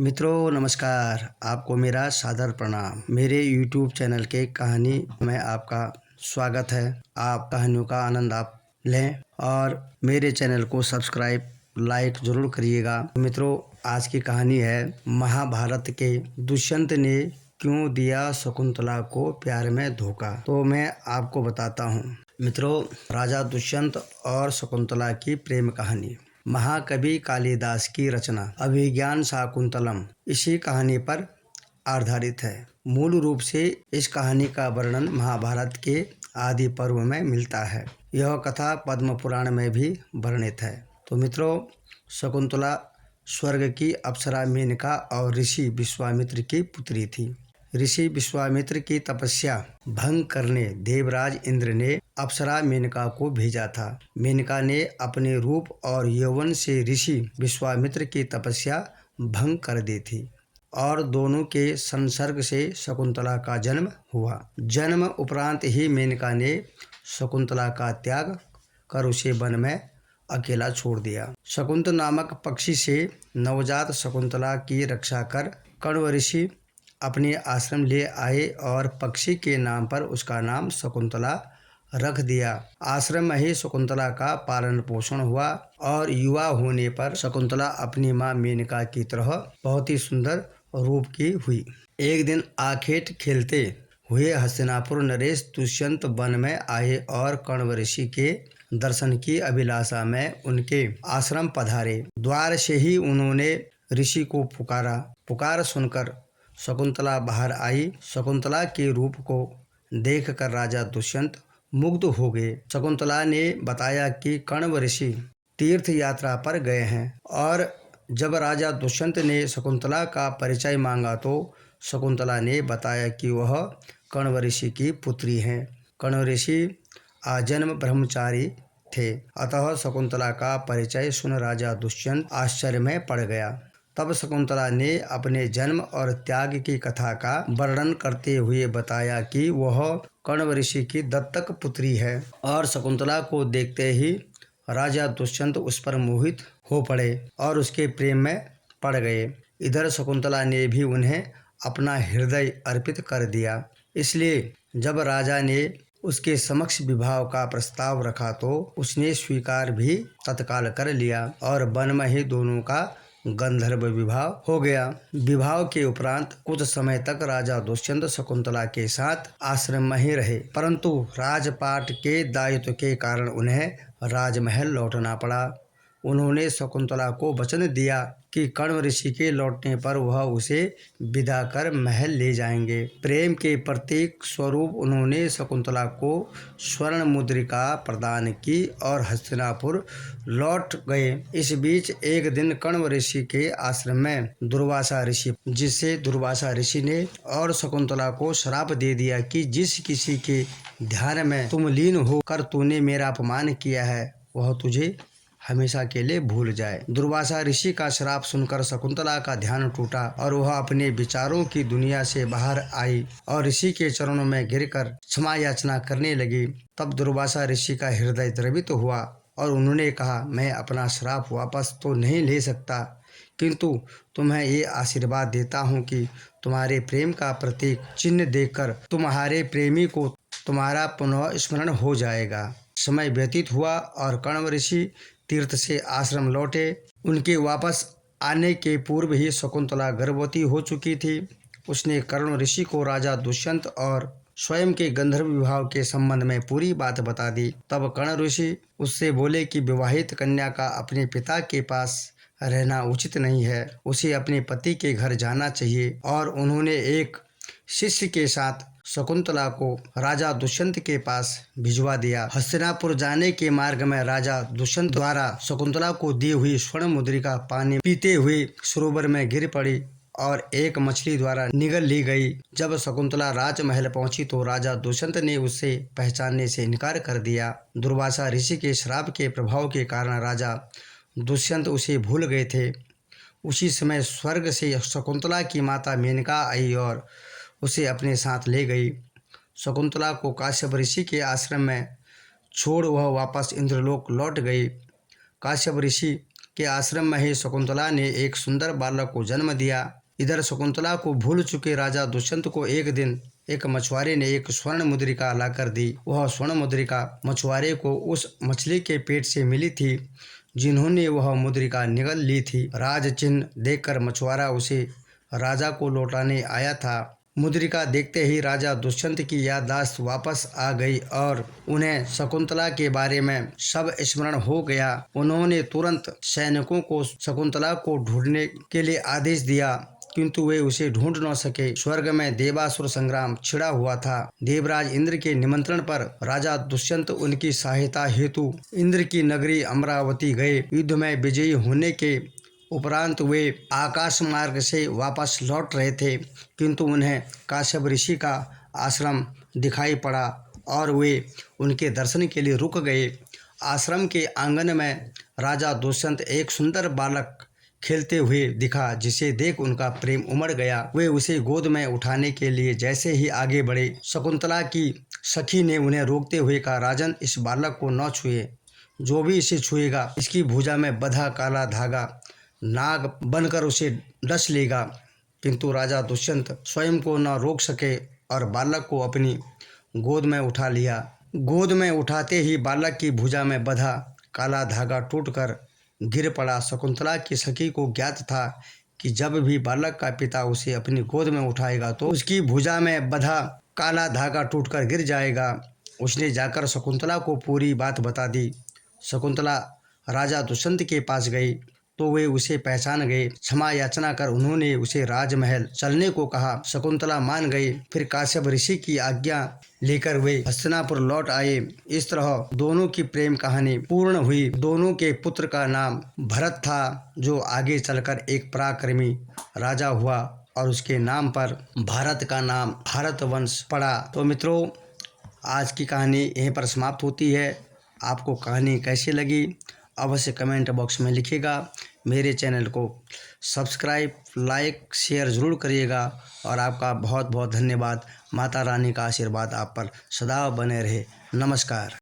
मित्रों नमस्कार। आपको मेरा सादर प्रणाम। मेरे YouTube चैनल के कहानी में आपका स्वागत है। आप कहानियों का आनंद आप लें और मेरे चैनल को सब्सक्राइब लाइक जरूर करिएगा। मित्रों आज की कहानी है महाभारत के दुष्यंत ने क्यों दिया शकुंतला को प्यार में धोखा। तो मैं आपको बताता हूँ। मित्रों राजा दुष्यंत और शकुंतला की प्रेम कहानी महाकवि कालिदास की रचना अभिज्ञान शाकुंतलम इसी कहानी पर आधारित है। मूल रूप से इस कहानी का वर्णन महाभारत के आदि पर्व में मिलता है। यह कथा पद्म पुराण में भी वर्णित है। तो मित्रों शकुंतला स्वर्ग की अप्सरा मेनका और ऋषि विश्वामित्र की पुत्री थी। ऋषि विश्वामित्र की तपस्या भंग करने देवराज इंद्र ने अप्सरा मेनका को भेजा था। मेनका ने अपने रूप और यौवन से ऋषि विश्वामित्र की तपस्या भंग कर दी थी और दोनों के संसर्ग से शकुंतला का जन्म हुआ। जन्म उपरांत ही मेनका ने शकुंतला का त्याग कर उसे वन में अकेला छोड़ दिया। शकुंत नामक पक्षी से नवजात शकुंतला की रक्षा कर कण्व ऋषि अपने आश्रम ले आए और पक्षी के नाम पर उसका नाम शकुंतला रख दिया। आश्रम में ही शकुंतला का पालन पोषण हुआ और युवा होने पर शकुंतला अपनी मां मेनका की तरह बहुत ही सुंदर रूप की हुई। एक दिन आखेट खेलते हुए हस्तिनापुर नरेश दुष्यंत वन में आए और कण्व ऋषि के दर्शन की अभिलाषा में उनके आश्रम पधारे। द्वार से ही उन्होंने ऋषि को पुकारा। पुकार सुनकर शकुंतला बाहर आई। शकुंतला के रूप को देखकर राजा दुष्यंत मुग्ध हो गए। शकुंतला ने बताया कि कण्व ऋषि तीर्थ यात्रा पर गए हैं और जब राजा दुष्यंत ने शकुंतला का परिचय मांगा तो शकुंतला ने बताया कि वह कण्व ऋषि की पुत्री हैं। कण्व ऋषि आजन्म ब्रह्मचारी थे। अतः शकुंतला का परिचय सुन राजा दुष्यंत आश्चर्य में पड़ गया। तब शकुंतला ने अपने जन्म और त्याग की कथा का वर्णन करते हुए बताया कि वह कण्व ऋषि की दत्तक पुत्री है और शकुंतला को देखते ही राजा दुष्यंत उस पर मोहित हो पड़े और उसके प्रेम में पड़ गए। इधर शकुंतला ने भी उन्हें अपना हृदय अर्पित कर दिया। इसलिए जब राजा ने उसके समक्ष विवाह का प्रस्ताव रखा तो उसने स्वीकार भी तत्काल कर लिया और वन में ही दोनों का गंधर्व विवाह हो गया। विवाह के उपरांत कुछ समय तक राजा दुष्यंत शकुंतला के साथ आश्रम में ही रहे, परंतु राजपाट के दायित्व के कारण उन्हें राजमहल लौटना पड़ा। उन्होंने शकुंतला को वचन दिया कि कण्व ऋषि के लौटने पर वह उसे विदा कर महल ले जाएंगे। प्रेम के प्रतीक स्वरूप उन्होंने शकुंतला को स्वर्ण मुद्रिका प्रदान की और हस्तिनापुर लौट गए। इस बीच एक दिन कण्व ऋषि के आश्रम में दुर्वासा ऋषि जिससे दुर्वासा ऋषि ने और शकुंतला को श्राप दे दिया कि जिस किसी के ध्यान में तुम लीन होकर तूने मेरा अपमान किया है वह तुझे हमेशा के लिए भूल जाए। दुर्वासा ऋषि का श्राप सुनकर शकुंतला का ध्यान टूटा और वह अपने विचारों की दुनिया से बाहर आई और ऋषि के चरणों में गिरकर क्षमा याचना करने लगी। तब दुर्वासा ऋषि का हृदय द्रवित हुआ और उन्होंने कहा, मैं अपना श्राप वापस तो नहीं ले सकता, किंतु तुम्हें ये आशीर्वाद देता हूँ कि तुम्हारे प्रेम का प्रतीक चिन्ह देखकर तुम्हारे प्रेमी को तुम्हारा पुनः स्मरण हो जाएगा। समय व्यतीत हुआ और कण्व ऋषि तीर्थ से आश्रम लौटे। उनके वापस आने के पूर्व ही शकुंतला गर्भवती हो चुकी थी। उसने कर्ण ऋषि को राजा दुष्यंत और स्वयं के गंधर्व विवाह के संबंध में पूरी बात बता दी। तब कर्ण ऋषि उससे बोले कि विवाहित कन्या का अपने पिता के पास रहना उचित नहीं है, उसे अपने पति के घर जाना चाहिए और उन्होंने एक शिष्य के साथ शकुंतला को राजा दुष्यंत के पास भिजवा दिया। हस्तिनापुर जाने के मार्ग में राजा दुष्यंत द्वारा शकुंतला को दी हुई स्वर्ण मुद्रिका पानी पीते हुए सरोवर में गिर पड़ी और एक मछली द्वारा निगल ली गई। जब शकुंतला राजमहल पहुंची तो राजा दुष्यंत ने उसे पहचानने से इनकार कर दिया। दुर्वासा ऋषि के श्राप के प्रभाव के कारण राजा दुष्यंत उसे भूल गए थे। उसी समय स्वर्ग से शकुंतला की माता मेनका आई और उसे अपने साथ ले गई। शकुंतला को काश्यप ऋषि के आश्रम में छोड़ वह वापस इंद्रलोक लौट गई। काश्यप ऋषि के आश्रम में ही शकुंतला ने एक सुंदर बालक को जन्म दिया। इधर शकुंतला को भूल चुके राजा दुष्यंत को एक दिन एक मछुआरे ने एक स्वर्ण मुद्रिका लाकर दी। वह स्वर्ण मुद्रिका मछुआरे को उस मछली के पेट से मिली थी जिन्होंने वह मुद्रिका निगल ली थी। राज चिन्ह देखकर मछुआरा उसे राजा को लौटाने आया था। मुद्रिका देखते ही राजा दुष्यंत की याददाश्त वापस आ गई और उन्हें शकुंतला के बारे में सब स्मरण हो गया। उन्होंने तुरंत सैनिकों को शकुंतला को ढूंढने के लिए आदेश दिया, किंतु वे उसे ढूंढ न सके। स्वर्ग में देवासुर संग्राम छिड़ा हुआ था। देवराज इंद्र के निमंत्रण पर राजा दुष्यंत उनकी सहायता हेतु इंद्र की नगरी अमरावती गए। युद्ध में विजयी होने के उपरांत वे आकाश मार्ग से वापस लौट रहे थे, किंतु उन्हें काश्यप ऋषि का आश्रम दिखाई पड़ा और वे उनके दर्शन के लिए रुक गए। आश्रम के आंगन में राजा दुष्यंत एक सुंदर बालक खेलते हुए दिखा, जिसे देख उनका प्रेम उमड़ गया। वे उसे गोद में उठाने के लिए जैसे ही आगे बढ़े, शकुंतला की सखी ने उन्हें रोकते हुए कहा, राजन, इस बालक को न छुए। जो भी इसे छुएगा इसकी भुजा में बंधा काला धागा नाग बनकर उसे डस लेगा। किंतु राजा दुष्यंत स्वयं को न रोक सके और बालक को अपनी गोद में उठा लिया। गोद में उठाते ही बालक की भुजा में बंधा काला धागा टूटकर गिर पड़ा। शकुंतला की सखी को ज्ञात था कि जब भी बालक का पिता उसे अपनी गोद में उठाएगा तो उसकी भुजा में बंधा काला धागा टूटकर गिर जाएगा। उसने जाकर शकुंतला को पूरी बात बता दी। शकुंतला राजा दुष्यंत के पास गई तो वे उसे पहचान गए। क्षमा याचना कर उन्होंने उसे राजमहल चलने को कहा। शकुंतला मान गई। फिर काश्यप ऋषि की आज्ञा लेकर वे हस्तिनापुर लौट आए। इस तरह दोनों की प्रेम कहानी पूर्ण हुई। दोनों के पुत्र का नाम भरत था, जो आगे चलकर एक पराक्रमी राजा हुआ और उसके नाम पर भारत का नाम भारत वंश पड़ा। तो मित्रों, आज की कहानी यहीं पर समाप्त होती है। आपको कहानी कैसी लगी अवश्य कमेंट बॉक्स में लिखिएगा। मेरे चैनल को सब्सक्राइब, लाइक, शेयर ज़रूर करिएगा और आपका बहुत बहुत धन्यवाद। माता रानी का आशीर्वाद आप पर सदा बने रहे। नमस्कार।